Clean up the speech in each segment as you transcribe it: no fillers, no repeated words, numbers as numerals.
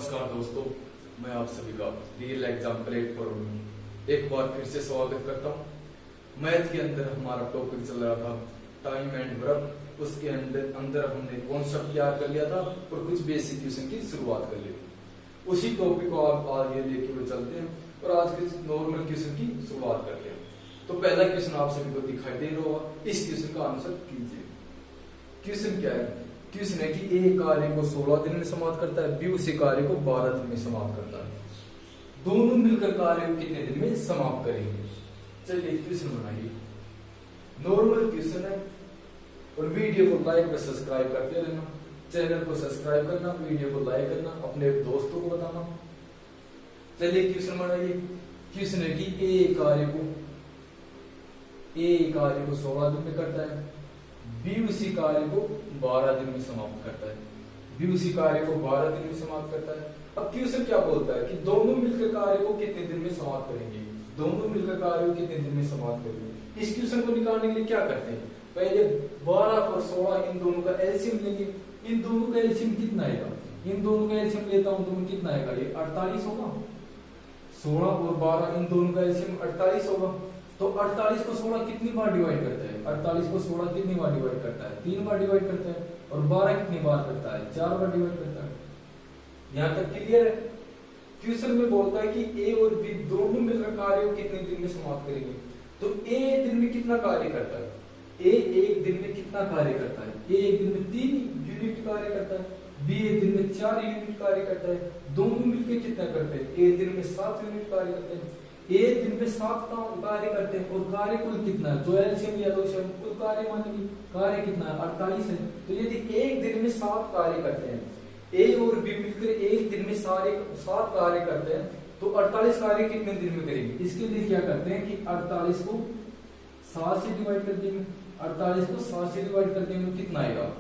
नमस्कार दोस्तों, मैं आप सभी का रियल एग्जाम प्लेटफॉर्म में एक बार फिर से स्वागत करता हूँ। मैथ के अंदर हमारा टॉपिक चल रहा था टाइम एंड वर्क। उसके अंदर हमने कॉन्सेप्ट तैयार कर लिया था और कुछ बेसिक क्वेश्चन की शुरुआत कर ली थी। उसी टॉपिक को आप आगे लेके हुए चलते हैं और आज के नॉर्मल क्वेश्चन की शुरुआत कर लिया। तो पहला क्वेश्चन आप सभी को दिखाई दे रहा होगा, इस क्वेश्चन का आंसर कीजिए। क्वेश्चन क्या है? क्वेश्चन है कि ए कार्य को 16 दिन में समाप्त करता है, बी उसी कार्य को 12 दिन में समाप्त करता है। दोनों मिलकर कार्य को कितने दिन में समाप्त करेंगे? चलिए क्वेश्चन बनाइए। नॉर्मल क्वेश्चन है और वीडियो को लाइक और सब्सक्राइब करते रहना। चैनल को सब्सक्राइब करना, वीडियो को लाइक करना, अपने दोस्तों को बताना। चलिए क्वेश्चन बनाइए। क्वेश्चन है कि ए कार्य को 16 दिन में करता है, बी उसी कार्य को 12 दिन में समाप्त करता है। बी उसी कार्य को 12 दिन में समाप्त करता है। अब क्वेश्चन क्या बोलता है कि दोनों मिलकर कार्य को कितने दिन में समाप्त करेंगे? दोनों मिलकर कार्य को कितने दिन में समाप्त करेंगे? इस क्वेश्चन को निकालने के लिए क्या करते हैं? पहले 12 और 16 इन दोनों का एलसीएम लेंगे। इन दोनों का एलसीएम कितना आएगा? इन दोनों का एलसीएम लेता हूं तो कितना आएगा? ये 48 होगा। 16 और 12 इन दोनों का एलसीएम 48 होगा। तो 48 को 16 कितनी बार डिवाइड करता है? 48 को 16 कितनी बार डिवाइड करता है? 3 बार डिवाइड करता है। और 12 कितनी बार करता है? 4 बार डिवाइड करता है। यहां तक क्लियर है? क्वेश्चन में बोलता है कि ए और बी दोनों मिलकर कार्य को कितने दिन में समाप्त करेंगे। तो ए दिन में कितना कार्य करता है? ए एक दिन में कितना कार्य करता है? ए एक दिन में 3 यूनिट कार्य करता है, बी एक दिन में 4 यूनिट कार्य करता है। दोनों मिलकर कितना करते हैं? ए दिन में 7 यूनिट कार्य करते हैं, ए दिन में 7 कार्य करते हैं। और कार्य कुल कितना है? जो एलसीएम या LCM कुल कार्य मानेंगे। कार्य कितना है? 48 है। तो यदि एक दिन में 7 कार्य करते हैं, ए और बी मिलकर एक दिन में 7 कार्य करते हैं, तो 48 कार्य कितने दिन में करेंगे? इसके लिए क्या करते हैं कि 48 को 7 से डिवाइड कर देंगे। 48 को 7 से डिवाइड कर देंगे, कितना आएगा?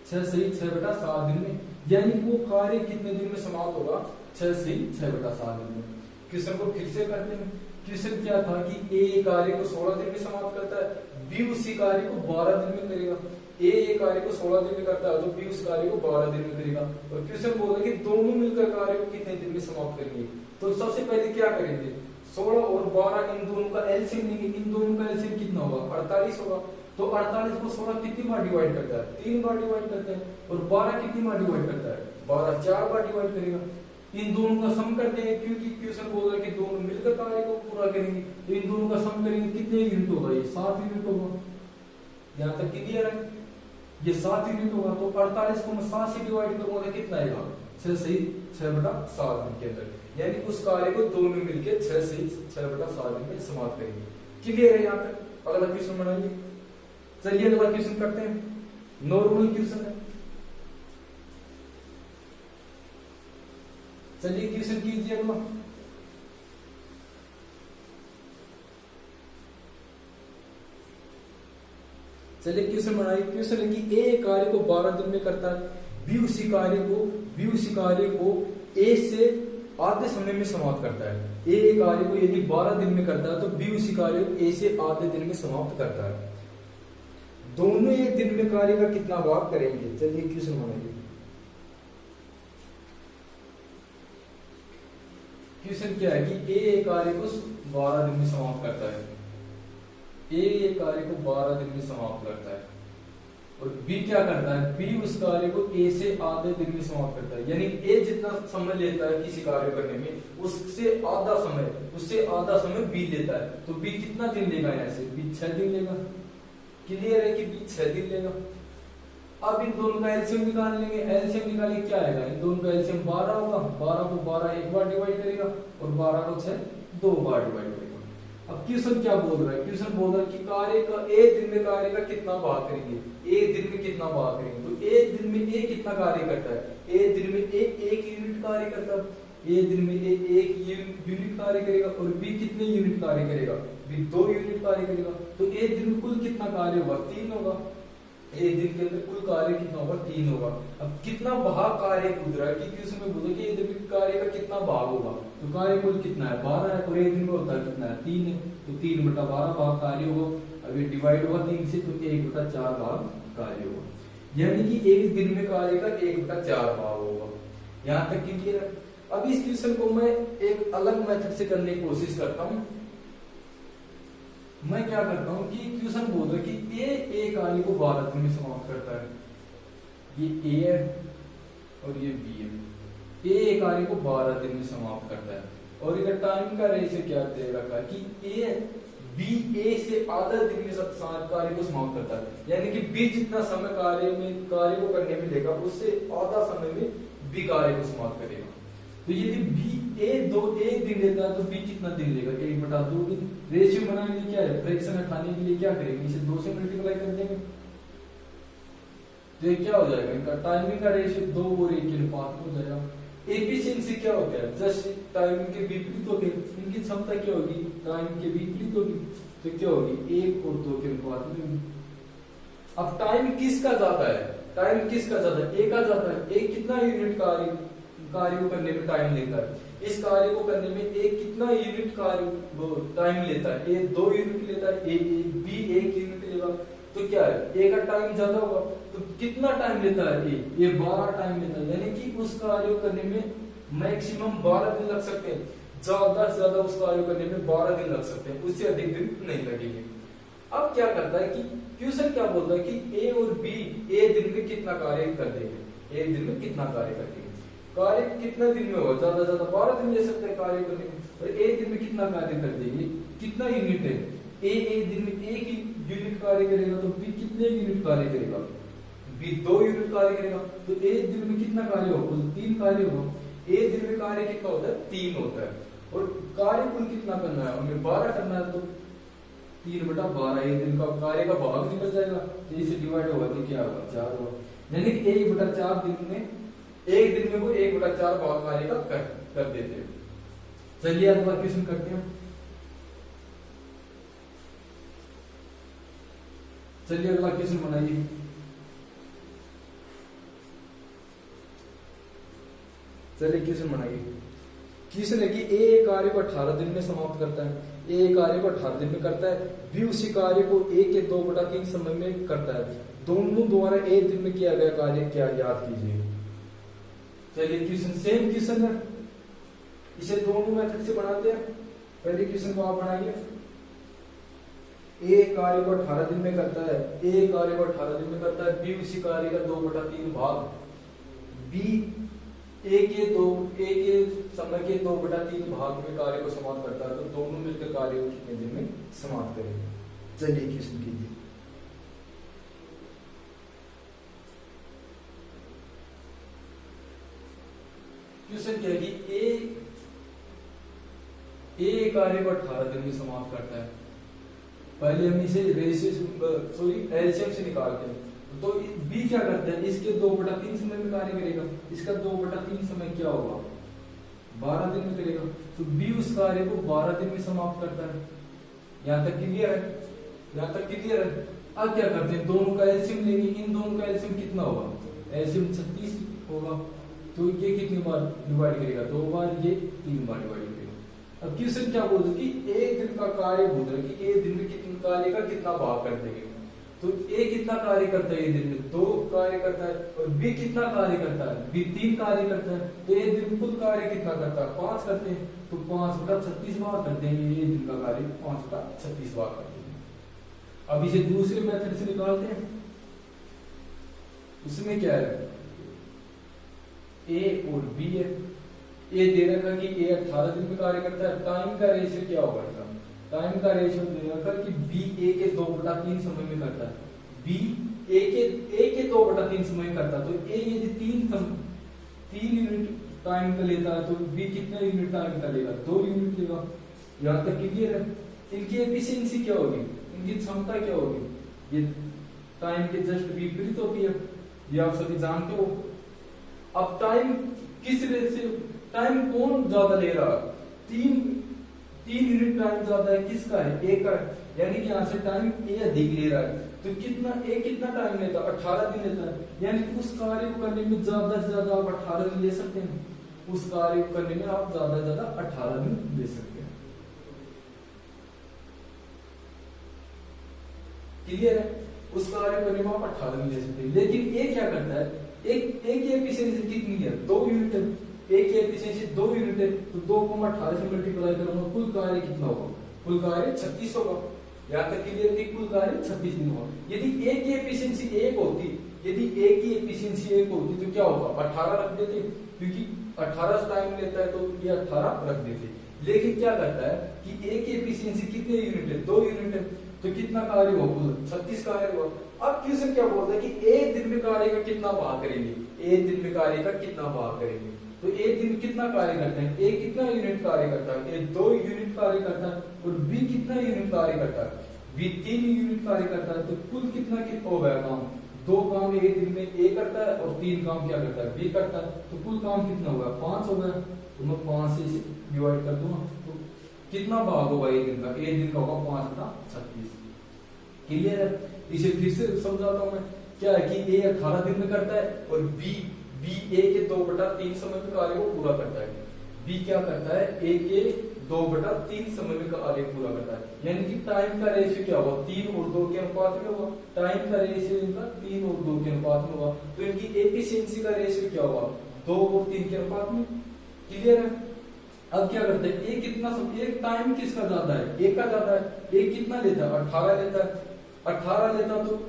6 से 6/7 दिन में। यानी वो कार्य कितने दिन में समाप्त होगा? 6 से 6/7 दिन में। क्वेश्चन को फिर से करते हैं। क्वेश्चन क्या था कि ए कार्य को 16 दिन में समाप्त करता है, बी उसी कार्य को 12 दिन में करेगा। ए कार्य को 16 दिन में करता है तो बी उस कार्य को 12 दिन में करेगा। और क्वेश्चन बोल रहा है कि दोनों मिलकर कार्य को कितने दिन में समाप्त करेंगे। तो सबसे पहले क्या करेंगे? 16 और 12 इन दोनों का एलसीएम लेंगे। इन दोनों का एलसीएम कितना होगा? 48 होगा। तो 48 को 16 कितनी बार डिवाइड करता है? 3 बार डिवाइड करता है। और 12 कितनी बार डिवाइड करता है? 12 4 बार डिवाइड करेगा। इन दोनों का सम करते हैं, क्योंकि क्वेश्चन बोल रहा है कि दोनों मिलकर कार्य को पूरा करेंगे। तो इन दोनों का सम करेंगे, कितने यूनिट होगा? ये 7 यूनिट होगा। यहां तक क्लियर है? ये 7 यूनिट होगा। तो 48 को मैं 7 से डिवाइड करूंगा तो कितना आएगा? 6 से 6/7 दिन के अंदर। यानी उस कार्य को दोनों मिलकर 6 से 6/7 दिन में समाप्त करेंगे। क्लियर है यहाँ तक? अगला क्वेश्चन बनाइए। चलिए अगला क्वेश्चन करते हैं। नॉर्मल क्वेश्चन है। चलिए क्वेश्चन कीजिए अगला। चलिए क्वेश्चन बनाइए। क्वेश्चन है कि ए कार्य को 12 दिन में करता है, बी उसी कार्य को ए से आधे समय में समाप्त करता है। ए कार्य को यदि 12 दिन में करता है तो बी उसी कार्य को ए से आधे दिन में समाप्त करता है। दोनों एक दिन में कार्य का कितना भाग करेंगे? चलिए क्वेश्चन बनाइए। क्वेश्चन क्या है कि ए कार्य को 12 दिन में समाप्त करता है। ए कार्य को 12 दिन में समाप्त करता है और बी क्या करता है? बी उस कार्य को ए से आधे दिन में समाप्त करता है। यानी ए जितना समय लेता है किसी कार्य करने में, उससे आधा समय बी लेता है। तो बी कितना दिन लेगा? यहाँ से बी 6 दिन लेगा। क्लियर है कि बी 6 दिन लेगा। अब इन दोनों का एलसीएम निकाल लेंगे। एलसीएम निकाले क्या आएगा? इन दोनों का एलसीएम 12 होगा। 12 को 12 एक बार डिवाइड करेगा और 12 को 6 2 बार डिवाइड करेगा। अब क्वेश्चन क्या बोल रहा है? क्वेश्चन बोल रहा है कि कार्य का ए दिन में कार्य का कितना भाग करेंगे? ए दिन में कितना भाग करेंगे? तो ए दिन में ए कितना कार्य करता है? ए दिन में एक यूनिट कार्य करता है। ए दिन में एक यूनिट कार्य करेगा। और बी कितने यूनिट कार्य करेगा? बी 2 यूनिट कार्य करेगा। तो ए दिन में कुल कितना कार्य होगा? 3 होगा। एक दिन के अंदर कुल कार्य कितना होगा? 3 होगा। अब कितना भाग कार्य कूद रहा है कि क्वेश्चन में बोलो कि एक दिन में कार्य का कितना भाग होगा? तो कार्य कुल कितना है? 12 है। और एक दिन में होता है कितना है? 3 है। तो 3/12 भाग कार्य होगा। अब ये डिवाइड होगा 3 से, तो 1/4 भाग कार्य होगा। यानी कि एक दिन में कार्य का 1/4 भाग होगा। यहां तक क्लियर है। अब इस क्वेश्चन को मैं एक अलग मेथड से करने की कोशिश करता हूं। मैं क्या करता हूं कि क्वेश्चन बोल रहा है कि ए कार्य को 12 दिन में समाप्त करता है, ये ए है और ये बी है। ए कार्य को 12 दिन में समाप्त करता है और इधर टाइम का रेशियो क्या देगा कि ए बी ए से आधा दिन में कार्य को समाप्त करता है, यानी कि बी जितना समय कार्य को करने में लेगा उससे आधा समय में बी कार्य को समाप्त करेगा। तो यदि बी ए दिन लेता है तो बी कितना दिन लेगा, 1/2 दिन। रेशियो बनाने के लिए क्या है, फ्रैक्शन हटाने के लिए क्या करेंगे, इसे 2 से मल्टीप्लाई कर देंगे। तो ये क्या हो जाएगा, इनका टाइमिंग का रेशियो 2 और 1 के अनुपात में हो जाएगा। एफिशिएंसी क्या होता है, जस्ट टाइमिंग के विपरीत होगी। इनकी क्षमता क्या होगी, टाइम के विपरीत होगी, तो क्या होगी 1 और 2 के अनुपात में होगी। अब टाइम किसका ज्यादा है, टाइम किसका ज्यादा है, ए का ज्यादा है। ए कितना यूनिट कार्य को करने में टाइम लेता है, इस कार्य को करने में ए कितना यूनिट कार्य टाइम लेता है, ए 2 यूनिट लेता है, बी 1 यूनिट लेगा। तो क्या है, ए का टाइम ज्यादा होगा, तो कितना टाइम लेता है ये 12 टाइम लेता है, यानी कि उस कार्य को करने में मैक्सिमम 12 दिन लग सकते हैं। ज्यादा से ज्यादा उस कार्य को करने में 12 दिन लग सकते हैं, उससे अधिक दिन नहीं लगेंगे। अब क्या करता है कि क्वेश्चन क्या बोलता है कि ए और बी ए दिन में कितना कार्य कर देंगे, एक दिन में कितना कार्य कर देंगे। कार्य कितना दिन में होगा, ज्यादा से ज्यादा 12 दिन ले सकते हैं कार्य करने में, और एक दिन में कितना कार्य कर देंगे, कितना यूनिट है। ए दिन में 1 यूनिट कार्य करेगा तो बी कितने यूनिट कार्य करेगा, बी 2 यूनिट कार्य करेगा। तो एक दिन में कितना कार्य होगा, कुल 3 कार्य होगा। एक दिन में कार्य कितना होता है, 3 होता है। और कार्य कुल कितना करना है, हमें 12 करना है, तो 3/12 एक दिन का कार्य का भाग निकल जाएगा, तो इसे डिवाइड होगा तो क्या होगा, 4 होगा। यानी कि 1/4 दिन में, एक दिन में वो 1/4 भाग कार्य का कर देते हैं। चलिए अगला क्वेश्चन करते हैं। चलिए अगला क्वेश्चन बनाइए। चलिए क्वेश्चन बनाइए। क्वेश्चन है कि ए कार्य को 18 दिन में समाप्त करता है, ए कार्य को 18 दिन में करता है, बी उसी कार्य को ए के 2/3 समय में करता है। दोनों द्वारा एक दिन में किया गया कार्य क्या, याद कीजिए। चलिए क्वेश्चन सेम क्वेश्चन है, इसे दोनों मेथड से बनाते हैं। पहले क्वेश्चन को आप बनाइए। ए कार्य को 18 दिन में करता है, ए कार्य को 18 दिन में करता है, बी उसी कार्य का 2/3 भाग, बी ए के समय के 2/3 भाग में कार्य को समाप्त करता है। तो दोनों मिलकर कार्य को कितने दिन में समाप्त करेंगे। चलिए क्वेश्चन कीजिए। क्वेश्चन क्या है कि ए कार्य को 18 दिन में समाप्त करता है। पहले हम इसे एलसीएम से निकालते हैं। तो बी क्या करता है, इसके 2/3 समय में कार्य करेगा, इसका 2/3 समय क्या होगा, 12 दिन में करेगा। तो बी उस कार्य को 12 दिन में समाप्त करता है। यहां तक क्लियर है, यहां तक क्लियर है। अब क्या करते हैं, दोनों का एलसीएम लेंगे। इन दोनों का एलसीएम कितना होगा, एलसीएम 36 होगा। तो ये कितनी बार डिवाइड करेगा, 2 बार, ये 3 बार डिवाइड करेगा। अब क्वेश्चन क्या बोल रहे कि एक दिन का कार्य बोल रहे कि एक दिन में कितने कार्य का कितना भाग कर देंगे। तो ए कितना कार्य करता है, एक दिन में 2 कार्य करता है, और बी कितना कार्य करता है, बी 3 कार्य करता है। तो एक दिन में कुल कार्य कितना करता है, 5 करते हैं। तो 5/36 बार करते हैं, ये दिन का कार्य 5/36 बार करते हैं। अब इसे दूसरे मेथड से निकालते हैं। उसमें क्या है, ए और बी है। ए दे रखा कि ए 18 दिन में कार्य करता है, टाइम का रेशियो क्या होगा, टाइम का रेशियो दे रखा कि बी ए के 2/3 समय में करता है, बी ए के 2/3 समय में करता है। तो ए यदि 3 यूनिट टाइम का लेता है, तो बी कितना यूनिट टाइम का लेगा, 2 यूनिट लेगा। यहां तक क्लियर है। इनकी एफिशिएंसी क्या होगी, इनकी क्षमता क्या होगी, ये टाइम के जस्ट विपरीत होती है, ये आप सभी जानते हो। अब टाइम किस रेशियो, टाइम कौन ज्यादा ले रहा, 3 यूनिट टाइम ज्यादा है, किसका है, ए का। यानी कि यहां से टाइम ए अधिक ले रहा है। तो कितना टाइम लेता है, 18 दिन लेता है। यानी कि उस कार्य को करने में ज्यादा से ज्यादा आप 18 दिन ले सकते हैं, उस कार्य को करने में आप ज्यादा से ज्यादा 18 दिन ले सकते हैं। क्लियर है। उस कार्य को परिमाप 18 में ले सकते हैं। लेकिन ये क्या करता है, एक की एफिशिएंसी कितनी है, 2 यूनिट है, एक की एफिशिएंसी 2 यूनिट है, तो 2 को मैं 18 से मल्टीप्लाई करूंगा, कुल कार्य कितना होगा, कुल कार्य 36 होगा। यहाँ तक क्लियर थी, कुल कार्य 36 दिन होगा। यदि एक की एफिशिएंसी 1 होती, यदि एक की एफिशिएंसी 1 होती तो क्या होगा, 18 रख देते, क्योंकि 18 टाइम लेता है तो ये 18 रख देते। लेकिन क्या करता है कि एक की एफिशिएंसी कितने यूनिट है, 2 यूनिट है, तो कितना कार्य हुआ, कुल 36 कार्य हुआ। अब क्वेश्चन क्या बोलता है कि एक दिन में कार्य का कितना भाग करेंगे, एक दिन में कार्य का कितना भाग करेंगे। तो एक दिन में कितना कार्य करते हैं, ए कितना यूनिट कार्य करता है, ए 2 यूनिट कार्य करता है, और बी कितना यूनिट कार्य करता है, बी 3 यूनिट कार्य करता है। तो कुल कितना हो गया काम, 2 काम एक दिन में ए करता है और 3 काम क्या करता है, बी करता है। तो कुल काम कितना होगा, 5 हो गया। तो मैं 5 से इसे डिवाइड कर दूंगा, तो कितना भाग होगा एक दिन का, एक दिन का होगा 5/36। क्लियर है। इसे फिर से समझाता हूं मैं, क्या है कि ए 18 दिन में करता है और बी ए के 2/3 समय में कार्य को पूरा करता है। बी क्या करता है, ए के 2/3 समय में कार्य पूरा करता है। यानी कि टाइम का रेशियो क्या हुआ, 3 और 2 के अनुपात में हुआ। टाइम का रेशियो इनका 3 और 2 के अनुपात में हुआ। तो इनकी एफिशिएंसी का रेशियो क्या हुआ, 2 और 3 के अनुपात में। क्लियर है। अब क्या करते हैं, एक कितना एक टाइम किसका ज्यादा है, एक का ज्यादा है। एक कितना लेता है, 18 लेता है, 18 लेता तो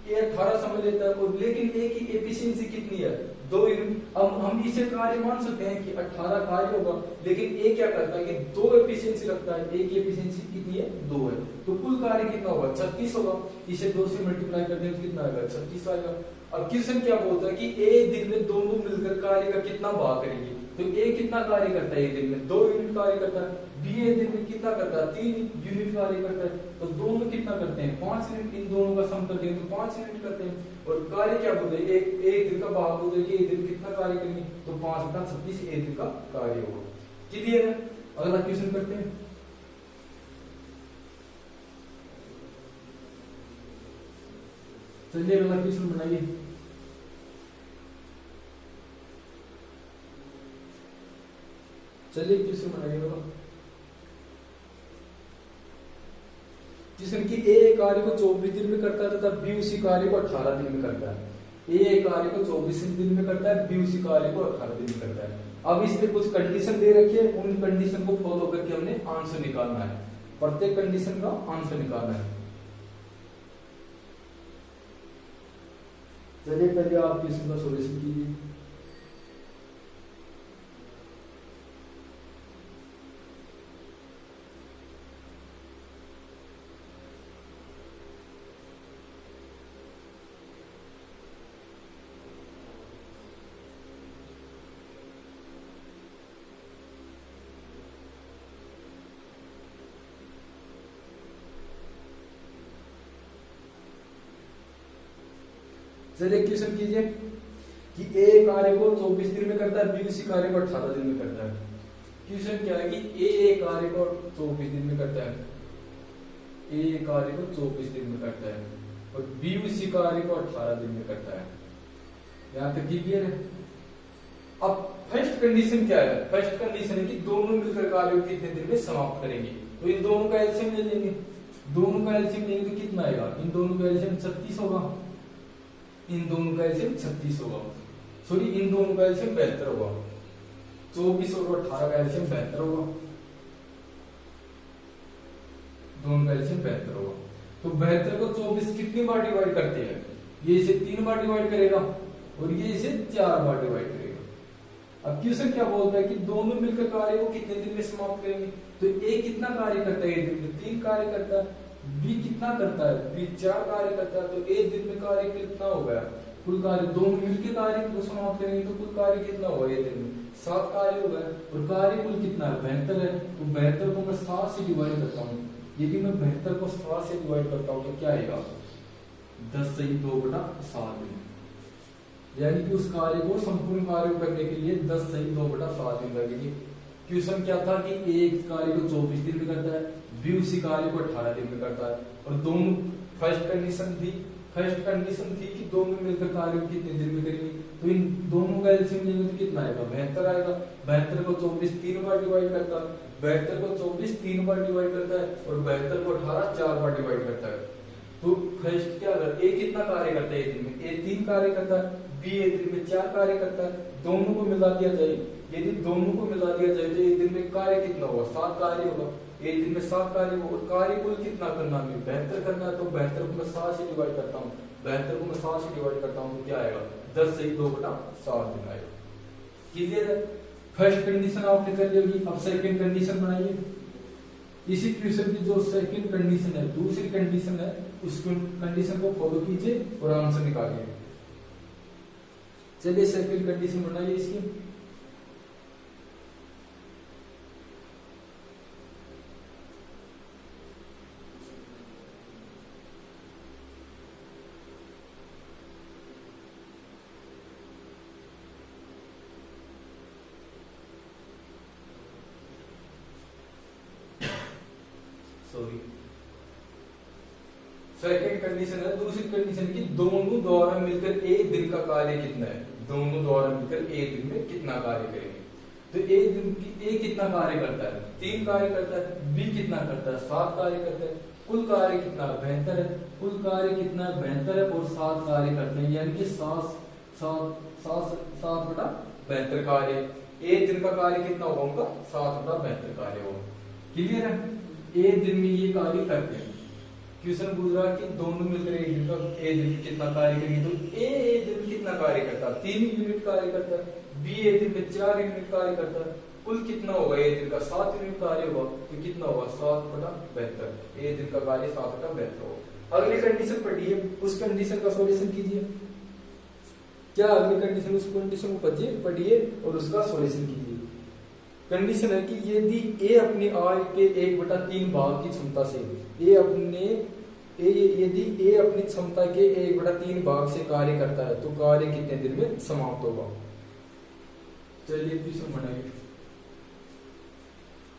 ये 18 समय लेता है। और लेकिन ए की एफिशिएंसी कितनी है, 2 यूनिट। अब हम इसे कार्य मान सकते हैं कि 18 कार्य होगा, लेकिन ए क्या करता है कि 2 एफिशिएंसी रखता है। ए की एफिशिएंसी कितनी है, 2 है। तो कुल कार्य कितना होगा, 36 होगा। इसे 2 से मल्टीप्लाई कर दें तो कितना आएगा, 36 आएगा। अब क्वेश्चन क्या बोलता है कि ए दिन में दोनों मिलकर कार्य का कितना भाग करेंगे। तो ए कितना कार्य करता है, एक दिन में 2 यूनिट कार्य करता है। बी ए दिन में कितना करता है, 3 यूनिट कार्य करता है। तो दोनों कितना करते हैं, 5 यूनिट। इन दोनों का सम कर देंगे तो 5 यूनिट करते हैं। और कार्य क्या बोलते हैं, एक दिन का भाग बोलते हैं कि एक दिन कितना कार्य करेंगे, तो 5/36 एक दिन का कार्य होगा। क्लियर है। अगला क्वेश्चन करते हैं। चलिए अगला क्वेश्चन बनाइए। चलिए क्वेश्चन बनाइए। जिसमें कि ए कार्य को 24 दिन में करता है तथा बी उसी कार्य को 18 दिन में करता है। ए कार्य को 24 दिन में करता है, बी उसी कार्य को 18 दिन में करता है। अब इसमें कुछ कंडीशन दे रखी है, उन कंडीशन को फॉलो करके हमने आंसर निकालना है। प्रत्येक कंडीशन का आंसर निकालना है। चलिए पहले आप क्वेश्चन का सॉल्यूशन कीजिए। चलिए क्वेश्चन कीजिए कि ए कार्य को 24 दिन में करता है, बी उसी कार्य को 18 दिन में करता है। क्वेश्चन क्या है कि ए कार्य को 24 दिन में करता है, ए कार्य को 24 दिन में करता है और बी उसी कार्य को 18 दिन में करता है। यहां तक क्लियर है। अब फर्स्ट कंडीशन क्या है, फर्स्ट कंडीशन है कि दोनों मिलकर कार्य को कितने दिन में समाप्त करेंगे। तो इन दोनों का एलसीएम ले लेंगे, दोनों का एलसीएम लेंगे तो कितना आएगा, इन दोनों का एलसीएम 36 होगा, इन दोनों का एलसीएम 36 होगा, सॉरी इन दोनों का एलसीएम 72 होगा। 24 और 18 का एलसीएम 72 होगा, दोनों का एलसीएम 72 होगा। तो 72 को 24 कितनी बार डिवाइड करते हैं, ये इसे 3 बार डिवाइड करेगा और ये इसे 4 बार डिवाइड करेगा। अब क्वेश्चन क्या बोलता है कि दोनों मिलकर कार्य को कितने दिन में समाप्त करेंगे। तो ए कितना कार्य करता है, एक दिन में 3 कार्य करता है। बी कितना करता है, बी 4 कार्य करता है। तो एक दिन में कार्य कितना हो गया, कुल कार्य दोनों मिलकर कार्य को समाप्त करेंगे तो कुल कार्य कितना होगा, एक दिन में 7 कार्य हो गए। और कार्य कुल कितना है, 72 है। तो 72 को मैं 7 से डिवाइड करता हूँ। यदि मैं 72 को 7 से डिवाइड करता हूँ तो क्या आएगा, 10 से 2/7 दिन। यानी कि उस कार्य को संपूर्ण कार्य करने के लिए 10 से 2/7 दिन लगेंगे। क्वेश्चन क्या था कि एक कार्य को 24 दिन में करता है, बी उसी कार्य को 18 दिन में करता है। और दोनों फर्स्ट कंडीशन थी कि दोनों मिलकर कार्य को कितने दिन में करेंगे। तो इन दोनों का एलसीएम लेंगे तो कितना आएगा, 72 आएगा। 72 को 24 3 बार डिवाइड करता है, 72 को 24 3 बार डिवाइड करता है और 72 को 18 4 बार डिवाइड करता है। तो फर्स्ट क्या करता है, ए कितना कार्य करता है एक दिन में, ए 3 कार्य करता है, बी एक दिन में 4 कार्य करता है। दोनों को मिला दिया जाए, यदि दोनों को मिला दिया जाए तो एक दिन में कार्य कितना होगा, 7 कार्य होगा। एक दिन में 7 कार्य होगा और कार्य कुल कितना करना है, 72 करना है। तो 72 को मैं 7 से डिवाइड करता हूँ, 72 को मैं 7 से डिवाइड करता हूँ तो क्या आएगा, 10 से 2/7 दिन आएगा। क्लियर है? फर्स्ट कंडीशन आपने कर ली होगी। अब सेकंड कंडीशन बनाइए। इसी क्वेश्चन की जो सेकंड कंडीशन है, दूसरी कंडीशन है, उस कंडीशन को फॉलो कीजिए और आंसर निकालिए। चलिए सेकंड कंडीशन बनाइए इसकी। सॉरी, सेकंड कंडीशन है, दूसरी कंडीशन की दोनों द्वारा मिलकर एक दिन का कार्य कितना है, दोनों द्वारा मिलकर एक दिन में कितना कार्य करेंगे। तो एक दिन की ए कितना कार्य करता है, 3 कार्य करता है, बी कितना करता है, 7 कार्य करता है। कुल कार्य कितना है, 72 है। कुल कार्य कितना है, 72 है और 7 कार्य करते हैं, यानी कि 7/72 कार्य। एक दिन का कार्य कितना होगा उनका, 7/72 कार्य होगा। क्लियर है? एक दिन में ये कार्य करते हैं। क्वेश्चन पूछ रहा है कि दोनों मिलकर एक दिन का, एक दिन में कितना कार्य करेंगे। तो ए एक दिन में कितना कार्य करता है, 3 यूनिट कार्य करता है। बी एक दिन में 4 यूनिट कार्य करता है। कुल कितना होगा, एक दिन का 7 यूनिट कार्य होगा। तो कितना होगा, 7/72। एक दिन का कार्य 7/72 होगा। अगली कंडीशन पढ़िए, उस कंडीशन का सॉल्यूशन कीजिए। क्या अगली कंडीशन, उस कंडीशन को पढ़िए और उसका सॉल्यूशन कीजिए। कंडीशन है कि यदि ए अपनी आय के 1/3 भाग की क्षमता से यदि ए अपनी क्षमता के 1/3 भाग से कार्य करता है तो कार्य कितने दिन में समाप्त होगा। चलिए क्वेश्चन बनाइए।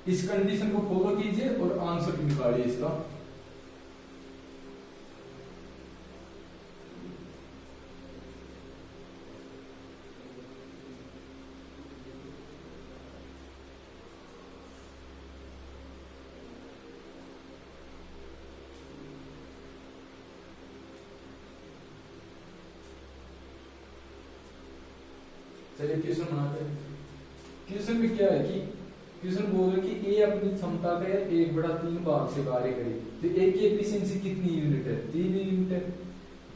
इस कंडीशन को फॉलो कीजिए और आंसर निकालिए इसका। चलिए क्वेश्चन बनाते हैं। क्वेश्चन में क्या है कि क्वेश्चन बोल रहे कि ए अपनी क्षमता के 1/3 भाग से कार्य करे तो ए की एफिशिएंसी कितनी यूनिट है, 3 यूनिट है।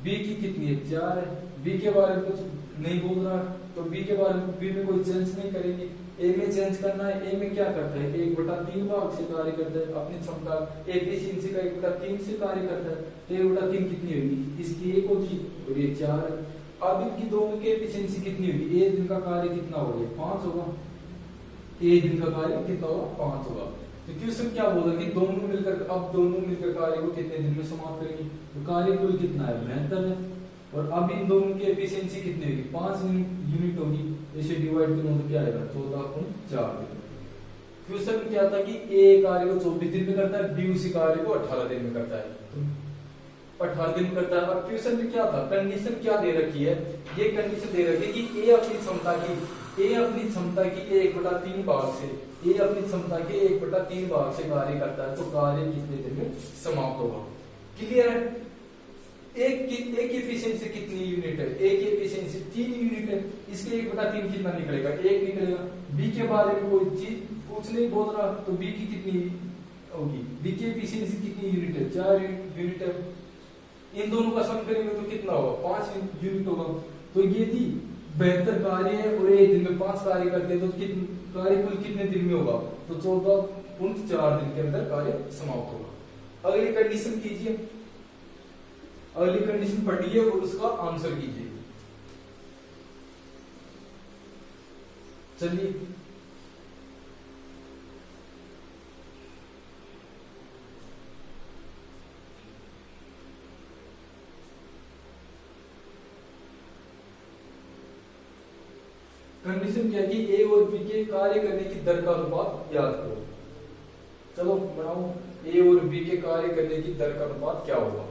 बी की कितनी है, 4 है। बी के बारे में कुछ नहीं बोल रहा तो बी के बारे में, बी में कोई चेंज नहीं करेंगे। ए में चेंज करना है। ए में क्या करता है, 1/3 भाग से कार्य करता है। अपनी क्षमता एफिशिएंसी का 1/3 से कार्य करता है तो 1/3 कितनी होगी, इसकी 1 होगी और ये 4 है। अब इनकी दोनों की एफिशिएंसी कितनी होगी, एक दिन का कार्य कितना होगा, 5 होगा। एक दिन का कार्य कितना होगा, 5 होगा। तो क्वेश्चन क्या बोला कि दोनों मिलकर, अब दोनों मिलकर कार्य को कितने दिन में समाप्त करेंगे। तो कार्य कुल कितना है, 72 है। और अब इन दोनों की एफिशिएंसी कितनी होगी, 5 यूनिट होगी। इसे डिवाइड करो तो क्या आएगा, 14/4 दिन। क्वेश्चन में क्या था कि ए कार्य को 24 दिन में करता है, बी उसी कार्य को 18 दिन में करता है। 18 दिन करता है। अब क्वेश्चन में क्या था, कंडीशन क्या दे रखी है, ये कंडीशन दे रखी है कि ए अपनी क्षमता की 1/3 भाग से, ए अपनी क्षमता के 1/3 भाग से कार्य करता है तो कार्य कितने दिन में समाप्त होगा। क्लियर है? एक की एफिशिएंसी कितनी यूनिट है, ए की एफिशिएंसी 3 यूनिट है। इसके 1/3 कितना निकलेगा, 1 निकलेगा। बी के बारे में कोई चीज कुछ नहीं बोल रहा तो बी की कितनी होगी, बी की एफिशिएंसी कितनी यूनिट है, 4 यूनिट है। इन दोनों का सम करेंगे तो कितना होगा, 5 यूनिट होगा। तो यदि 72 कार्य है और एक दिन में 5 कार्य करते हैं तो कार्य कुल कितने दिन में होगा, तो 14/4 दिन के अंदर कार्य समाप्त होगा। अगली कंडीशन कीजिए, अगली कंडीशन पढ़िए और उसका आंसर कीजिए। चलिए कंडीशन क्या है कि ए और बी के कार्य करने की दर का अनुपात याद करो। चलो बनाओ, ए और बी के कार्य करने की दर का अनुपात क्या होगा।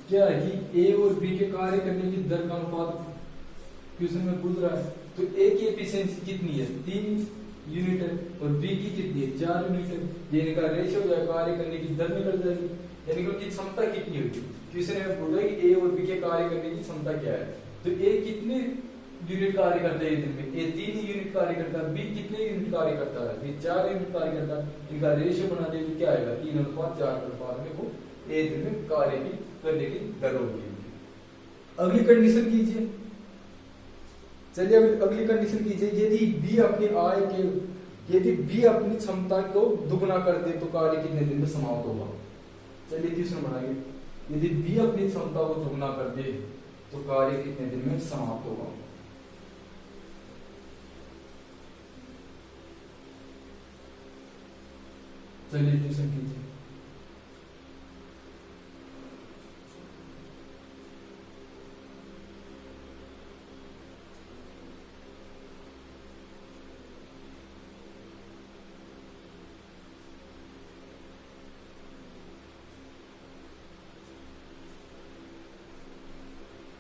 क्या है कि ए और बी के कार्य करने की दर का अनुपात क्वेश्चन में पूछ रहा है। तो ए की एफिशिएंसी कितनी है, 3 यूनिट है और बी की कितनी है 4 यूनिट है। ये इनका रेशियो जो है कार्य करने की दर निकल जाएगी, यानी कि उनकी क्षमता कितनी होगी। क्वेश्चन में बोला कि ए और बी के कार्य करने की क्षमता क्या है, तो ए कितने यूनिट कार्य करता है दिन में, ए 3 यूनिट कार्य करता है, बी कितने यूनिट कार्य करता है, बी 4 यूनिट कार्य करता है। इनका रेशियो बना दे तो क्या आएगा 3:4 में वो ए दिन में कार्य की करने की दर होगी। अगली कंडीशन कीजिए, चलिए अगली कंडीशन कीजिए, यदि बी अपनी आय के यदि बी अपनी क्षमता को दुगुना कर दे तो कार्य कितने दिन में समाप्त होगा। चलिए क्वेश्चन बनाइए, यदि बी अपनी क्षमता को दुगुना कर दे तो कार्य कितने दिन में समाप्त होगा। चलिए क्वेश्चन कीजिए।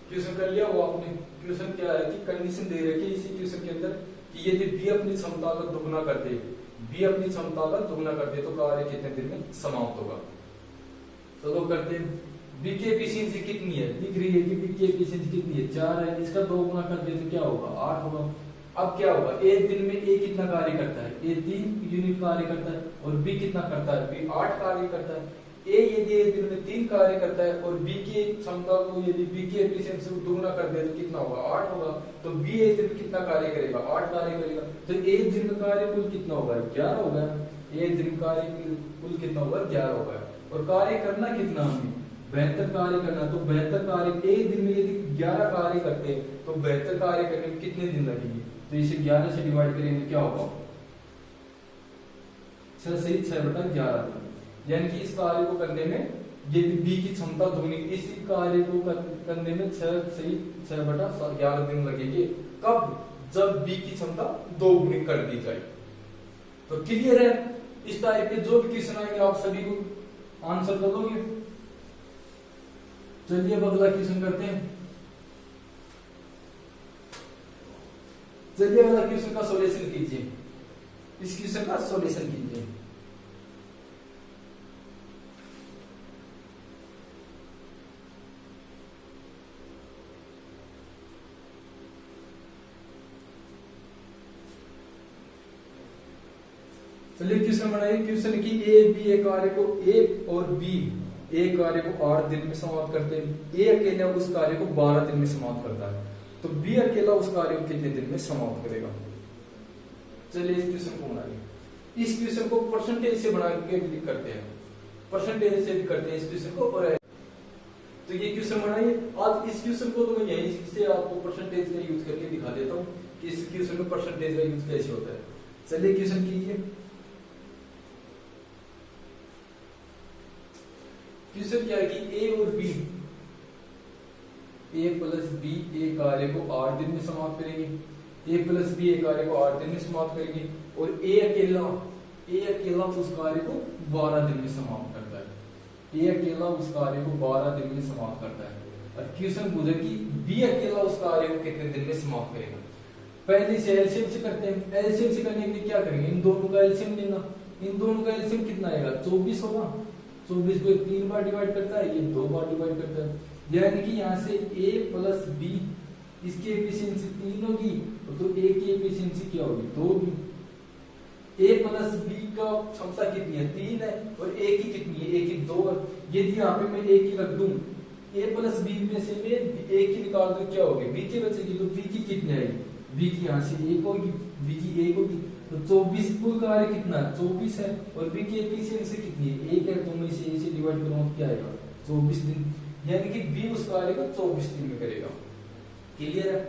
क्वेश्चन कर लिया वो आपने। क्वेश्चन क्या है कि कंडीशन दे रखी है इसी क्वेश्चन के अंदर कि यदि बी अपनी क्षमता का दुगुना कर दे, बी अपनी क्षमता का दुगुना कर दे तो कार्य कितने दिन में समाप्त होगा। चलो करते हैं। बी की एफिशिएंसी कितनी है, दिख रही है कि बी की एफिशिएंसी कितनी है 4 है, इसका 2 गुना कर दे तो क्या होगा 8 होगा। अब क्या होगा, एक दिन में ए कितना कार्य करता है, ए 3 यूनिट कार्य करता है और बी कितना करता है, बी 8 कार्य करता है। ए यदि एक दिन में 3 कार्य करता है और बी की क्षमता को यदि बी की एफिशिएंसी को दुगुना कर दे तो कितना होगा 8 होगा। तो बी एक दिन में कितना कार्य करेगा 8 कार्य करेगा, तो एक दिन में कार्य कुल कितना होगा 11 होगा। एक दिन कार्य कुल कितना होगा 11 होगा। और कार्य करना कितना हमें 72 कार्य करना, तो 72 कार्य एक दिन में यदि 11 कार्य करते हैं तो 72 कार्य करने में कितने दिन लगेंगे, तो इसे 11 से डिवाइड करेंगे क्या होगा 6 से 6/11, यानी कि इस कार्य को करने में यदि बी की क्षमता दुगनी, इसी कार्य को करने में 6 से 6/11 दिन लगेंगे। कब, जब बी की क्षमता 2 गुनी कर दी जाए। तो क्लियर है, इस टाइप के जो भी क्वेश्चन आएंगे आप सभी को आंसर कर दोगे। चलिए अब अगला क्वेश्चन करते हैं। चलिए अगला क्वेश्चन का सॉल्यूशन कीजिए, इस क्वेश्चन का सॉल्यूशन कीजिए। चलिए क्वेश्चन बनाइए। क्वेश्चन की ए बी ए कार्य को ए और बी ए कार्य को 8 दिन में समाप्त करते हैं, ए अकेला उस कार्य को 12 दिन में समाप्त करता है, तो बी अकेला उस कार्य को कितने दिन में समाप्त करेगा। चलिए इस क्वेश्चन को बनाइए। इस क्वेश्चन को परसेंटेज से बना के करते हैं, परसेंटेज से करते हैं इस क्वेश्चन को। और तो ये क्वेश्चन बनाइए। आज इस क्वेश्चन को तो मैं यहीं से आपको परसेंटेज का यूज करके दिखा देता हूँ कि इस क्वेश्चन में परसेंटेज का यूज कैसे होता है। चलिए क्वेश्चन कीजिए। क्वेश्चन क्या है कि ए और बी, ए प्लस बी ए कार्य को 8 दिन में समाप्त करेंगे, ए प्लस बी ए कार्य को 8 दिन में समाप्त करेंगे, और ए अकेला उस कार्य को 12 दिन में समाप्त करता है। ए अकेला उस कार्य को 12 दिन में समाप्त करता है। और क्वेश्चन पूछा कि बी अकेला उस कार्य को कितने दिन में समाप्त करेगा। पहले से एलसीएम से करते हैं। एलसीएम से करने के लिए क्या करेंगे, इन दोनों का एलसीएम लेना। इन दोनों का एलसीएम कितना आएगा 24 होगा। 24 को 3 बार डिवाइड करता है, ये 2 बार डिवाइड करता है, यानी कि यहाँ से a प्लस बी इसकी एफिशिएंसी 3 होगी, तो a की एफिशिएंसी क्या होगी 2 होगी। a प्लस b का क्षमता कितनी है 3 है, और a की कितनी है a की 2 है। यदि यहाँ पे मैं a की रख दूं, a प्लस b में से मैं a की निकाल दूं क्या होगी b की बचेगी, तो b की कितनी आएगी, b की यहाँ से 1 होगी, b की 1 होगी, तो 24 कुल कार्य कितना 24 है, और बी की एफिशिएंसी कितनी है 1 है, तो मैं इसे a से डिवाइड करूंगा क्या आएगा 24 दिन, यानी कि बी उस कार्य को 24 दिन में करेगा। क्लियर है।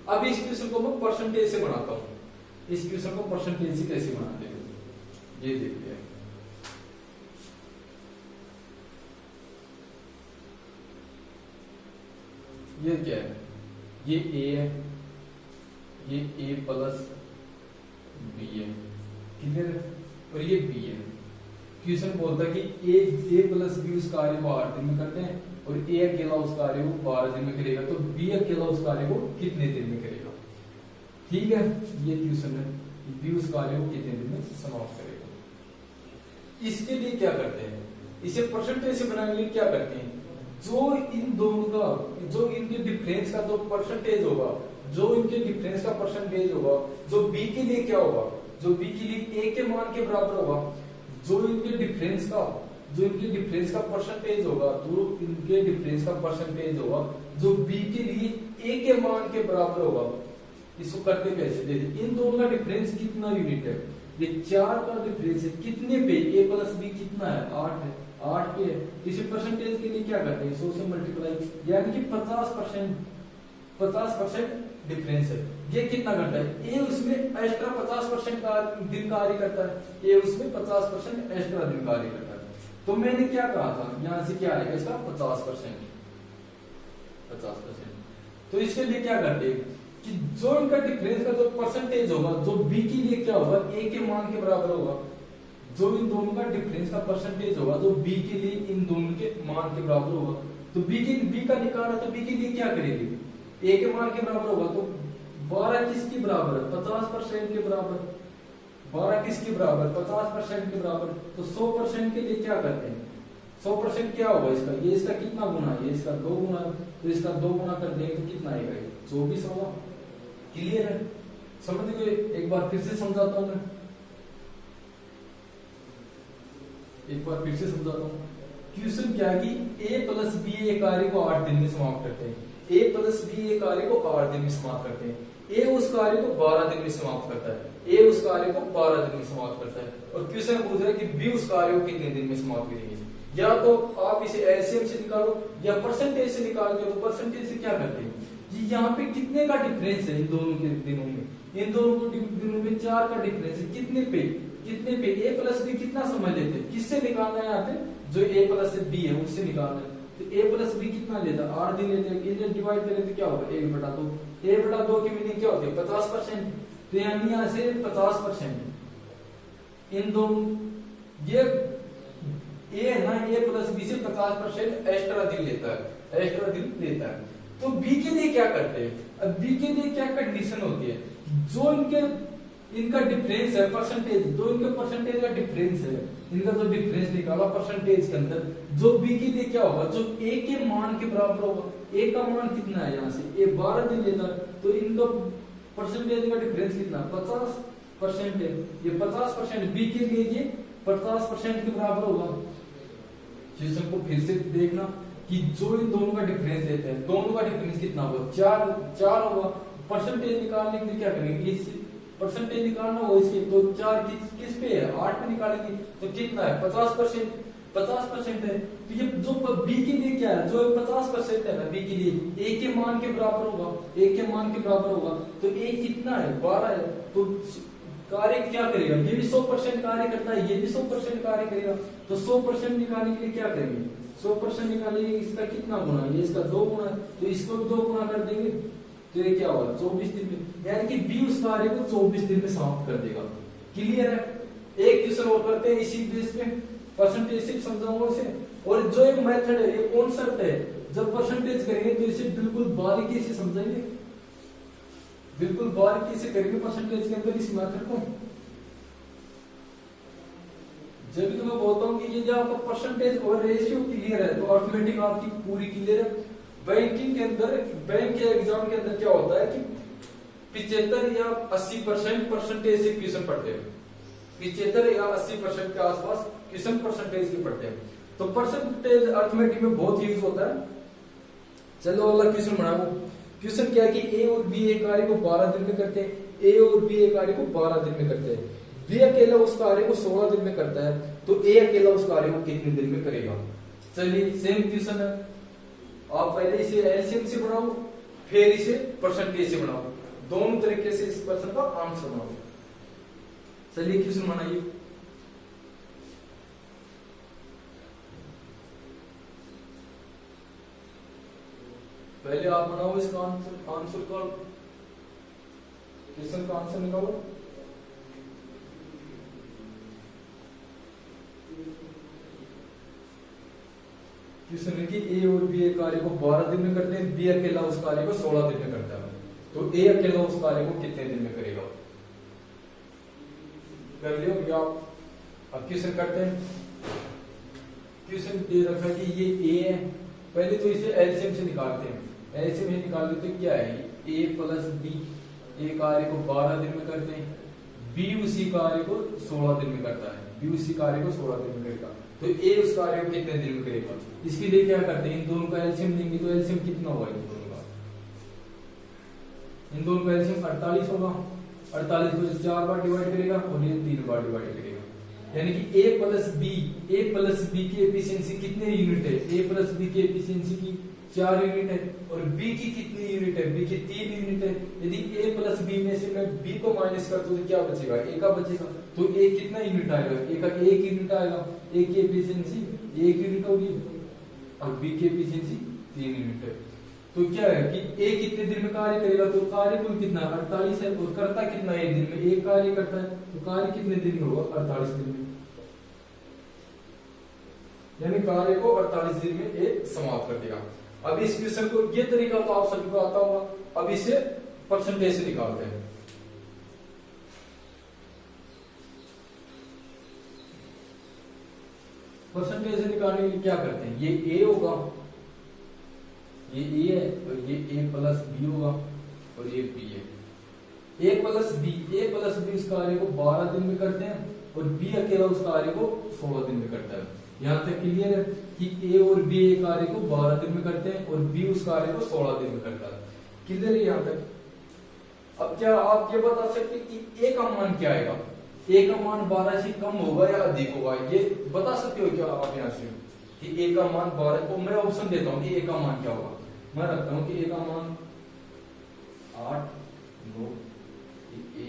अब इस क्वेश्चन को मैं परसेंटेज से बनाता हूं। इस क्वेश्चन को परसेंटेज से कैसे बनाते हैं ये देखते हैं। ये क्या है, ये a है, ये a प्लस b है, क्लियर है, और ये b है। क्वेश्चन बोलता है कि a प्लस b उस कार्य को 8 दिन में करते हैं, और a अकेला उस कार्य को 12 दिन में करेगा, तो b अकेला उस कार्य को कितने दिन में करेगा। ठीक है, ये क्वेश्चन है। बी उस कार्य को कितने दिन में समाप्त करेगा। इसके लिए क्या करते हैं, इसे परसेंटेज से बनाने के लिए क्या करते हैं, जो इन दोनों का, जो इनके डिफरेंस का जो परसेंटेज होगा, जो इनके डिफरेंस का परसेंटेज होगा, जो बी के लिए क्या होगा, जो बी के लिए ए के मान के बराबर होगा, जो इनके डिफरेंस का परसेंटेज होगा, जो इनके डिफरेंस का परसेंटेज होगा, जो बी के लिए ए के मान के बराबर होगा। इसको करते कैसे, देखिए इन दोनों का डिफरेंस कितना यूनिट है, ये 4 का डिफरेंस है, कितने पे, ए प्लस बी कितना है, 8 है, 8 पे है। इसी परसेंटेज के लिए क्या करते हैं, 100 से मल्टीप्लाई, यानी कि 50% डिफरेंस है। ये कितना घंटा है, ए उसमें एक्स्ट्रा 50% का दिन कार्य करता है, ए उसमें 50% एक्स्ट्रा दिन कार्य करता है। तो मैंने क्या कहा था, यहां से क्या आएगा इसका 50%। तो इसके लिए क्या करते हैं कि जो इनका डिफरेंस का जो परसेंटेज होगा, जो बी के लिए क्या होगा, ए के मान के बराबर होगा, जो इन दोनों का डिफरेंस का परसेंटेज होगा, जो बी के लिए इन दोनों के मान के बराबर होगा। तो बी का निकालना, तो बी के लिए क्या करेंगे, ए के मान के बराबर होगा, तो 12 किसके बराबर है, 50% के बराबर, 12 किसके बराबर, 50% के बराबर। तो 100% के लिए क्या करते हैं, 100% क्या होगा इसका, ये इसका कितना गुना है, ये इसका 2 गुना, तो इसका 2 गुना कर देंगे तो कितना आएगा, 24 होगा। क्लियर है, समझ गए। एक बार फिर से समझाता हूं मैं, क्वेश्चन क्या है कि ए प्लस बी ए कार्य को 8 दिन में समाप्त करते हैं, ए प्लस बी ए कार्य को 8 दिन में समाप्त करते हैं, ए उस कार्य को 12 दिन में समाप्त करता है, ए उस कार्य को 12 दिन में समाप्त करता है। और क्वेश्चन पूछ रहा है कि बी उस कार्य को कितने दिन में समाप्त करेंगे। या तो आप इसे एलसीएम से निकालो या परसेंटेज से निकालते हो। तो परसेंटेज से क्या करते हैं कि यहाँ पे कितने का डिफरेंस है इन दोनों के दिनों में, इन दोनों दिनों में 4 का डिफरेंस है, कितने पे ए प्लस बी कितना समझ लेते हैं, किससे निकालना है, यहाँ पे जो ए प्लस बी है उससे निकालना है। तो ए प्लस बी कितना लेता है, 8 दिन लेते हैं, इन्हें डिवाइड करें तो क्या होगा, 1/2, 1/2 की मीनिंग क्या होती है, 50%। तो यानी यहाँ से 50% इन दोनों, ये ए है ना, ए प्लस बी से 50% एक्स्ट्रा दिन लेता है। तो बी के लिए क्या करते हैं, अब बी के लिए क्या कंडीशन होती है, जो इनका डिफरेंस है परसेंटेज, जो इनके परसेंटेज का डिफरेंस है, इनका जो डिफरेंस निकाला परसेंटेज के अंदर, जो बी के लिए क्या होगा, जो ए के मान के बराबर होगा। ए का मान कितना है, यहाँ से ए 12 दिन लेता है, तो इनका परसेंटेज का डिफरेंस कितना, 50% है। ये 50% बी के लिए ये 50% के बराबर होगा। सिस्टम को फिर से देखना कि जो इन दोनों का डिफरेंस देते हैं, दोनों का डिफरेंस कितना होगा, 4 होगा। परसेंटेज निकालने के लिए क्या करेंगे, इस परसेंटेज निकालना हो इसके, तो 4 किस पे है, 8 पे निकालेंगे, तो कितना है 50% है। तो ये जो बी के लिए क्या है, जो 50% है ना, बी के लिए ए के मान के बराबर होगा, तो ए कितना है, 12 है। तो कार्य क्या करेगा, ये भी 100% कार्य करता है, ये भी 100% कार्य करेगा। तो 100% निकालने के लिए क्या करेंगे, 100% निकालेंगे, इसका कितना गुना, ये इसका 2 गुना, तो इसको भी 2 गुना कर देंगे, तो ये क्या होगा 24 दिन में, यानी कि बी उस कार्य को 24 दिन में समाप्त कर देगा। क्लियर है। एक क्वेश्चन और करते हैं इसी बेस पे, परसेंटेज से समझाऊंगा इसे। और जो एक मेथड है, ये कॉन्सेप्ट है, जब परसेंटेज करेंगे तो इसे बिल्कुल बारीकी से समझेंगे, बिल्कुल बारीकी से करेंगे परसेंटेज के अंदर इस मेथड को। जब भी तो मैं बोलता हूँ कि ये जब आपका परसेंटेज और रेशियो क्लियर है तो ऑटोमेटिक आपकी पूरी क्लियर है। बैंकिंग के अंदर, बैंक के एग्जाम के अंदर क्या होता है कि 75 या 80% परसेंटेज से क्वेश्चन पढ़ते हैं, 75 या 80% के आसपास क्वेश्चन परसेंटेज के पढ़ते हैं। तो परसेंटेज अर्थमेटिक में बहुत यूज होता है। चलो अगला क्वेश्चन बनाओ। क्वेश्चन क्या है कि ए और बी एक कार्य को 12 दिन में करते हैं, ए और बी एक कार्य को 12 दिन में करते हैं, बी अकेला उस कार्य को 16 दिन में करता है, तो ए अकेला उस कार्य को कितने दिन में करेगा। चलिए सेम क्वेश्चन है, आप पहले इसे एलसीएम से बनाओ, फिर इसे परसेंटेज से बनाओ, दोनों तरीके से इस प्रश्न का आंसर बनाओ। चलिए क्वेश्चन बनाइए। पहले आप बनाओ इसका आंसर का, क्वेश्चन का आंसर निकालो। क्वेश्चन है कि ए और बी एक कार्य को 12 दिन में करते हैं, बी अकेला उस कार्य को 16 दिन में करता है, तो ए अकेला उस कार्य को कितने दिन में करेगा। कर लियो या अब क्वेश्चन करते हैं। क्वेश्चन दे रखा है कि ये ए है, पहले तो इसे एलसीएम से निकालते हैं। एलसीएम में निकाल देते क्या है, ए प्लस बी, ए कार्य को 12 दिन में करते हैं, बी उसी कार्य को 16 दिन में करता है, बी उसी कार्य को 16 दिन में करेगा, तो ए उस कार्य को कितने दिन में करेगा। इसके लिए क्या करते हैं, इन दोनों का एलसीएम लेंगे, तो एलसीएम कितना होगा इन दोनों का एलसीएम 48 होगा। 48 को 4 बार डिवाइड करेगा और ये 3 बार डिवाइड करेगा, यानी कि ए प्लस बी की एफिशिएंसी कितने यूनिट है, ए प्लस बी की एफिशिएंसी की 4 यूनिट है, और बी की कितनी यूनिट है, बी की 3 यूनिट है। यदि ए प्लस बी में से मैं बी को माइनस कर दूं तो क्या बचेगा, ए का बचेगा, तो ए कितना यूनिट आएगा, ए का 1 यूनिट आएगा, ए की एफिशिएंसी 1 यूनिट होगी और बी की एफिशिएंसी 3 यूनिट है। तो क्या है कि ए कितने दिन में कार्य करेगा, तो कार्य कुल कितना 48 है, और करता कितना है दिन में, एक कार्य करता है, तो कार्य कितने दिन में होगा 48 दिन में, यानी कार्य को 48 दिन में ए समाप्त कर देगा। अब इस क्वेश्चन को, ये तरीका तो आप सभी को आता होगा, अब इसे परसेंटेज से निकालते हैं। परसेंटेज से निकालने के लिए क्या करते हैं, ये ए होगा, ये ए है, और ये ए प्लस बी होगा, और ये बी है। ए प्लस बी इस कार्य को 12 दिन में करते हैं, और बी अकेला उस कार्य को 16 दिन में करता है। यहाँ तक क्लियर है कि ए और बी ए कार्य को 12 दिन में करते हैं, और बी उस कार्य को 16 दिन में करता है। क्लियर है यहाँ तक। अब क्या आप ये बता सकते कि ए का मान क्या आएगा, ए का मान 12 से कम होगा या अधिक होगा, ये बता सकते हो क्या आप यहाँ से कि ए का मान 12, तो मैं ऑप्शन देता हूँ कि ए का मान क्या होगा। मैं रखता हूँ कि ए का मान 8, 9, ए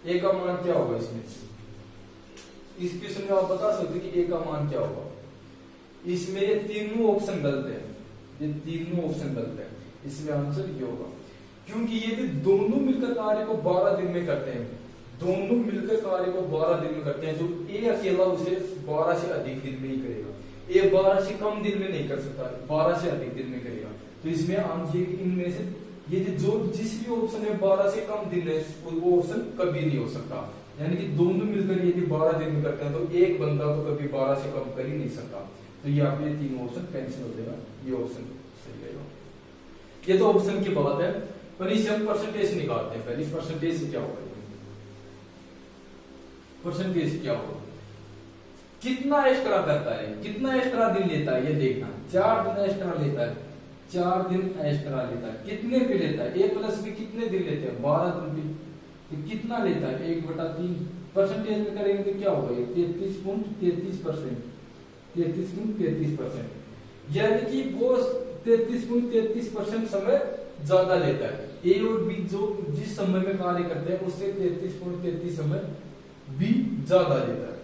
ए का मान क्या होगा इसमें, इस क्वेश्चन में आप बता सकते कि ए का मान क्या होगा। इसमें ये तीनों ऑप्शन गलत है, ये तीनों ऑप्शन गलत है, इसमें आंसर ये होगा, क्योंकि ये दोनों मिलकर कार्य को 12 दिन में करते हैं, दोनों मिलकर कार्य को 12 दिन में करते हैं, जो ए अकेला उसे 12 से अधिक दिन में ही करेगा। ए 12 से कम दिन में नहीं कर सकता, 12 से अधिक दिन में करेगा। तो इसमें आंसर इनमें से ये जो जिस भी ऑप्शन में 12 से कम दिन है वो ऑप्शन कभी नहीं हो सकता, यानी कि दोनों मिलकर यदि 12 दिन में करते हैं तो एक बंदा तो कभी 12 से कम कर ही नहीं सकता। तो ये आप ये 3 ऑप्शन कैंसिल हो जाएगा, ये ऑप्शन सही रहेगा। ये तो ऑप्शन की बात है, पर इसे हम परसेंटेज निकालते हैं। पहले परसेंटेज से क्या होगा, परसेंटेज क्या होगा, कितना एक्स्ट्रा करता है, कितना एक्स्ट्रा दिन लेता है, ये देखना। 4 दिन एक्स्ट्रा लेता है, 4 दिन एक्स्ट्रा लेता है, कितने पे लेता है, ए प्लस बी कितने दिन लेते हैं 12 दिन पे, तो कितना लेता है 1/3। परसेंटेज में करेंगे तो क्या होगा, 33.33%, 33.33%, यानी कि वो 33.33% समय ज्यादा लेता है। ए और बी जो जिस समय में कार्य करते हैं उससे 33.33 समय बी ज्यादा लेता है।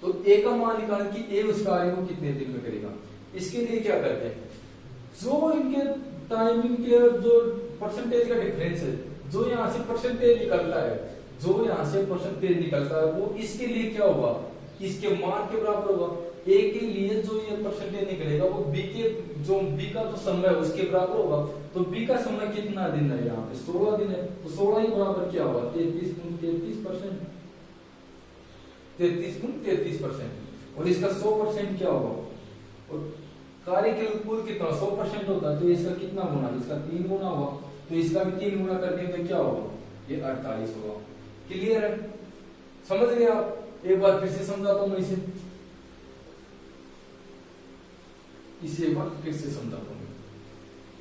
तो ए का मान निकालने की ए उस कार्य को कितने दिन में करेगा। इसके लिए क्या करते हैं, जो इनके टाइमिंग के जो परसेंटेज का डिफरेंस है, जो यहाँ से परसेंटेज निकलता है, जो यहाँ से परसेंटेज निकलता है वो इसके लिए क्या होगा, इसके मान के बराबर होगा। ए के लिए जो ये परसेंटेज निकलेगा वो बी के जो बी का जो समय है उसके बराबर होगा। तो बी का समय कितना दिन है, यहाँ पे 16 दिन है, तो 16 ही बराबर क्या होगा 33.33%, 33.33%, और इसका 100% क्या होगा, और कार्य के कुल कितना 100% होता है, तो इसका कितना गुना, इसका 3 गुना होगा, तो इसका भी 3 गुना कर देंगे तो क्या होगा, ये 48 होगा। क्लियर है, समझ गए आप। एक बार फिर से समझाता हूं मैं इसे एक बार फिर से समझाता हूं।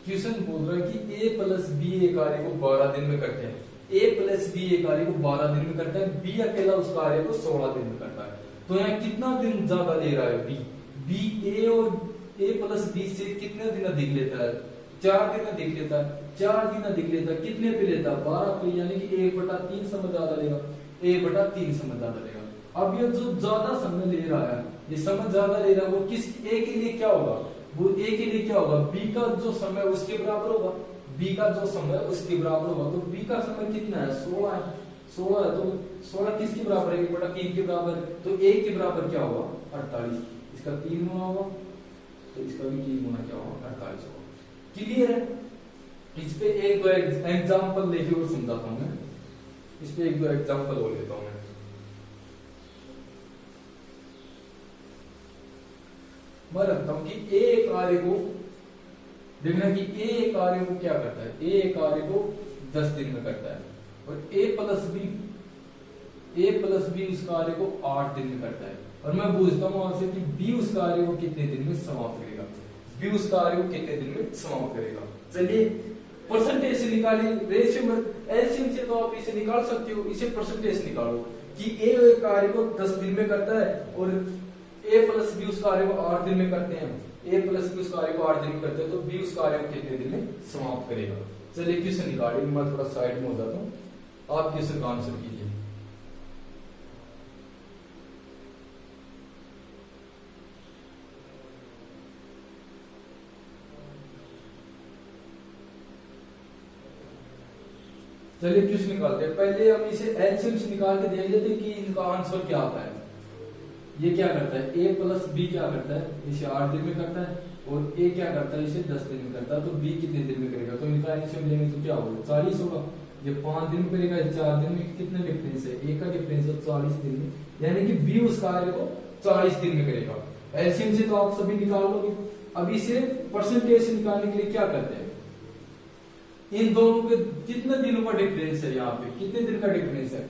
क्वेश्चन बोल रहा है कि ए प्लस बी ए कार्य को 12 दिन में करते हैं, ए प्लस बी ए कार्य को 12 दिन में करता है, बी अकेला उस कार्य को 16 दिन में करता है। तो यहाँ कितना दिन ज्यादा ले रहा है बी ए और ए प्लस बी से कितने दिन अधिक लेता है, 4 दिन अधिक लेता है, 4 दिन अधिक लेता है, कितने पे लेता है 12 पे, यानी कि 1/3 समय ज्यादा लेगा, 1/3 समय ज्यादा लेगा। अब ये जो ज्यादा समय ले रहा है, ये समय ज्यादा ले रहा है, वो किस ए के लिए क्या होगा, वो ए के लिए क्या होगा, बी का जो समय उसके बराबर होगा, बी का जो समय उसके बराबर होगा। तो बी का समय कितना है 16 है, 16 है, तो 16 किसके बराबर है? 1/3 के बराबर है, तो 1 के बराबर क्या होगा? 48। इसका 3 गुना होगा, तो इसका भी 3 गुना क्या होगा? 48 होगा। क्लियर है? इस पे एक दो एग्जाम्पल लेके और समझाता हूं मैं। इस पे एक दो एग्जाम्पल और लेता हूं मैं। मैं रखता हूं कि ए कार्य को देखना कि ए कार्य को क्या करता है? ए कार्य को 10 दिन में करता है, और ए प्लस बी उस कार्य को 8 दिन में करता है। और मैं पूछता हूं आपसे कि बी उस कार्य को कितने दिन में समाप्त करेगा? बी उस कार्य को कितने दिन में समाप्त करेगा? चलिए परसेंटेज से निकालिए, रेशियो में एलसीएम से तो आप इसे निकाल सकते हो, इसे परसेंटेज निकालो कि ए कार्य को 10 दिन में करता है और ए प्लस बी उस कार्य को 8 दिन में करते हैं। ए प्लस बी उस कार्य को 8 दिन में करते हैं, तो बी उस कार्य को कितने दिन में समाप्त करेगा? चलिए क्वेश्चन निकालिए। मैं थोड़ा साइड में हो जाता हूँ, आप क्वेश्चन का आंसर कीजिए। चलिए क्वेश्चन निकालते हैं। पहले हम इसे एलसीएम से निकाल के देख लेते हैं कि इनका आंसर क्या आता है। ये क्या करता है? ए प्लस बी क्या करता है? इसे 8 दिन में करता है, और ए क्या करता है? इसे 10 दिन में करता है, तो बी कितने दिन में करेगा? तो इनका एलसीएम लेंगे तो क्या होगा? 40 होगा। ये 5 दिन में करेगा, 4 दिन में, कितने डिफरेंस है? ए का डिफरेंस है 40 दिन में, यानी कि बी उस कार्य को 40 दिन में करेगा। एलसीएम से तो आप सभी निकाल लोगे। अब इसे परसेंटेज से निकालने के लिए क्या करते हैं? इन दोनों के कितने दिनों का डिफरेंस है? यहाँ पे कितने दिन का डिफरेंस है?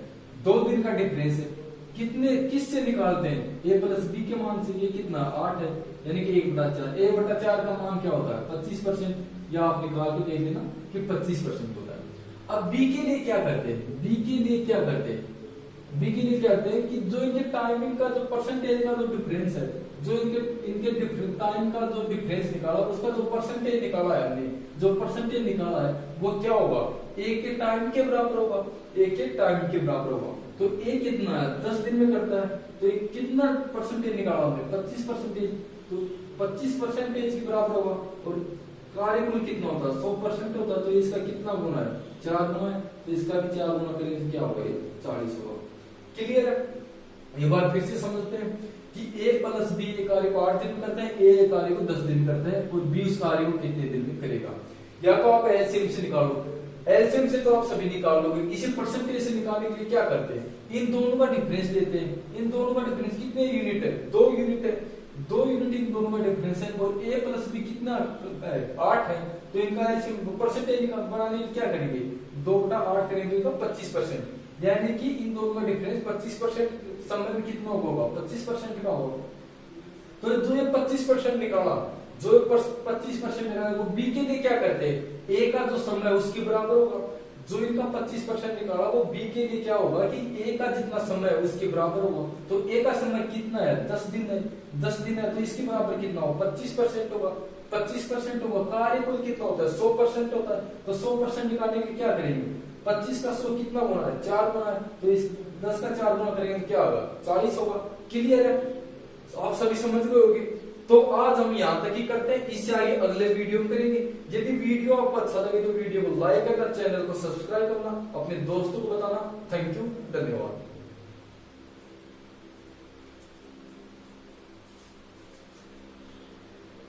2 दिन का डिफरेंस है। कितने किससे निकालते हैं? ए प्लस बी के मान से। ये कितना? 8 है, यानी कि 1/4। a/4 का मान क्या होता है? 25%, या आप निकाल के देख लेना कि 25% होता है। अब बी के लिए क्या करते हैं? बी के लिए क्या करते हैं? बी के लिए क्या करते हैं कि जो इनके टाइमिंग का जो परसेंटेज का जो डिफरेंस है, जो इनके टाइम का जो डिफरेंस निकाला, उसका जो परसेंटेज निकाला है हमने, जो परसेंटेज निकाला है वो क्या होगा? ए के टाइम के बराबर होगा। ए के टाइम के बराबर होगा। तो ए कितना है? 10 दिन में करता है, तो ये कितना परसेंटेज निकाला हमने? 25%। तो 25% के बराबर होगा। और कार्यकुल कितना होता है? 100% होता है, तो इसका कितना गुना है? 4 गुना है, तो इसका भी 4 गुना करेंगे तो क्या होगा? 40 होगा। क्लियर है? ये बात फिर से समझते हैं कि ए प्लस बी ए कार्य को 8 दिन में करते हैं, ए कार्य को 10 दिन में करते हैं, और बी उस कार्य को कितने दिन में करेगा? या तो आप एलसीएम से निकालो। एलसीएम से तो आप सभी निकाल लोगे। इसे परसेंटेज से निकालने के लिए क्या करते हैं? इन दोनों का डिफरेंस लेते हैं। इन दोनों का डिफरेंस कितने यूनिट है? 2 यूनिट है। 2 यूनिट इन दोनों का डिफरेंस है, और ए प्लस बी कितना है? 8 है। तो इनका एलसीएम परसेंटेज बनाने के लिए क्या करेंगे? 2/8 करेंगे तो 25%, यानी कि इन दोनों का डिफरेंस 25% समय में कितना होगा? 25% का होगा। तो जो ये 25% निकाला, जो 25% निकाला, वो बी के लिए क्या करते हैं? ए का जो समय है उसके बराबर होगा। जो इनका 25% निकाला, वो बी के लिए क्या होगा कि ए का जितना समय है उसके बराबर होगा। तो ए का समय कितना है? 10 दिन है। 10 दिन है, तो इसके बराबर कितना होगा? 25% होगा। 25% होगा। कार्यकुल कितना होता है? 100% होता है। तो 100% निकालने के क्या करेंगे? 25 का 100 कितना गुना है? 4 गुना है। तो इस 10 का 4 गुना करेंगे क्या होगा? 40 होगा। क्लियर है? आप सभी समझ गए होंगे। तो आज हम यहाँ तक ही करते हैं, इससे आगे अगले वीडियो में करेंगे। यदि वीडियो आपको अच्छा लगे तो वीडियो को लाइक करना, चैनल को सब्सक्राइब करना, अपने दोस्तों को बताना। थैंक यू, धन्यवाद।